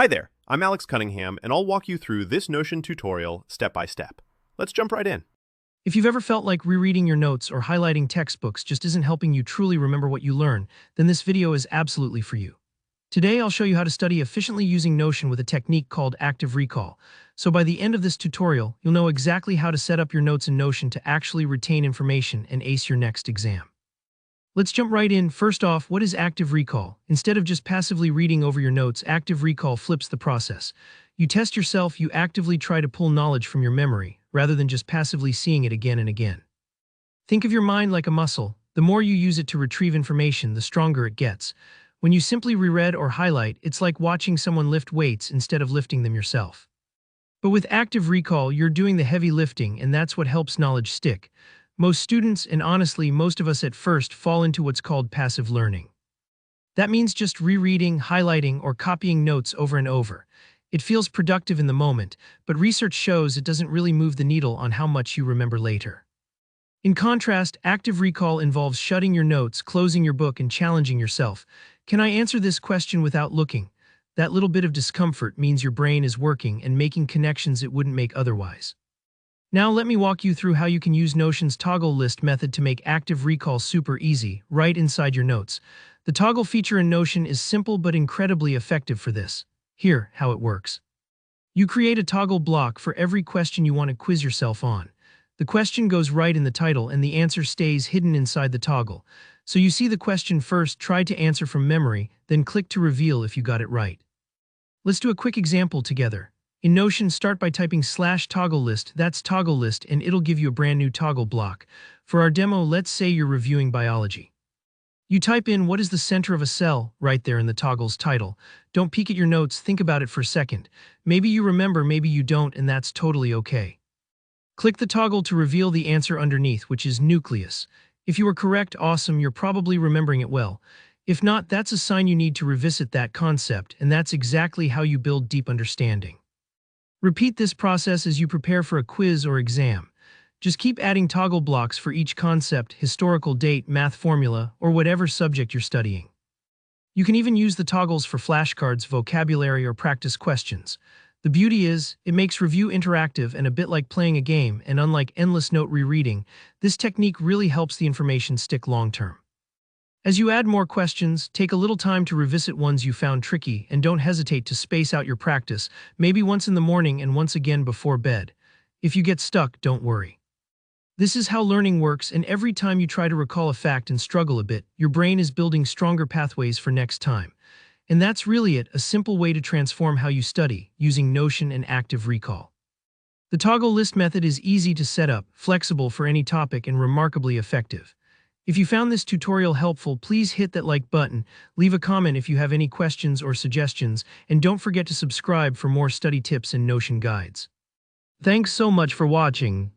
Hi there, I'm Alex Cunningham, and I'll walk you through this Notion tutorial step by step. Let's jump right in. If you've ever felt like rereading your notes or highlighting textbooks just isn't helping you truly remember what you learn, then this video is absolutely for you. Today, I'll show you how to study efficiently using Notion with a technique called active recall. So by the end of this tutorial, you'll know exactly how to set up your notes in Notion to actually retain information and ace your next exam. Let's jump right in. First off, what is active recall? Instead of just passively reading over your notes, active recall flips the process. You test yourself, you actively try to pull knowledge from your memory, rather than just passively seeing it again and again. Think of your mind like a muscle. The more you use it to retrieve information, the stronger it gets. When you simply reread or highlight, it's like watching someone lift weights instead of lifting them yourself. But with active recall, you're doing the heavy lifting, and that's what helps knowledge stick. Most students, and honestly most of us at first, fall into what's called passive learning. That means just rereading, highlighting, or copying notes over and over. It feels productive in the moment, but research shows it doesn't really move the needle on how much you remember later. In contrast, active recall involves shutting your notes, closing your book, and challenging yourself. Can I answer this question without looking? That little bit of discomfort means your brain is working and making connections it wouldn't make otherwise. Now let me walk you through how you can use Notion's toggle list method to make active recall super easy, right inside your notes. The toggle feature in Notion is simple but incredibly effective for this. Here, how it works. You create a toggle block for every question you want to quiz yourself on. The question goes right in the title and the answer stays hidden inside the toggle. So you see the question first, try to answer from memory, then click to reveal if you got it right. Let's do a quick example together. In Notion, start by typing /toggle list, that's toggle list, and it'll give you a brand new toggle block. For our demo, let's say you're reviewing biology. You type in what is the center of a cell right there in the toggle's title. Don't peek at your notes, think about it for a second. Maybe you remember, maybe you don't, and that's totally okay. Click the toggle to reveal the answer underneath, which is nucleus. If you were correct, awesome, you're probably remembering it well. If not, that's a sign you need to revisit that concept, and that's exactly how you build deep understanding. Repeat this process as you prepare for a quiz or exam. Just keep adding toggle blocks for each concept, historical date, math formula, or whatever subject you're studying. You can even use the toggles for flashcards, vocabulary, or practice questions. The beauty is, it makes review interactive and a bit like playing a game, and unlike endless note rereading, this technique really helps the information stick long-term. As you add more questions, take a little time to revisit ones you found tricky, and don't hesitate to space out your practice, maybe once in the morning and once again before bed. If you get stuck, don't worry. This is how learning works, and every time you try to recall a fact and struggle a bit, your brain is building stronger pathways for next time. And that's really it, a simple way to transform how you study, using Notion and active recall. The toggle list method is easy to set up, flexible for any topic, and remarkably effective. If you found this tutorial helpful, please hit that like button, leave a comment if you have any questions or suggestions, and don't forget to subscribe for more study tips and Notion guides. Thanks so much for watching.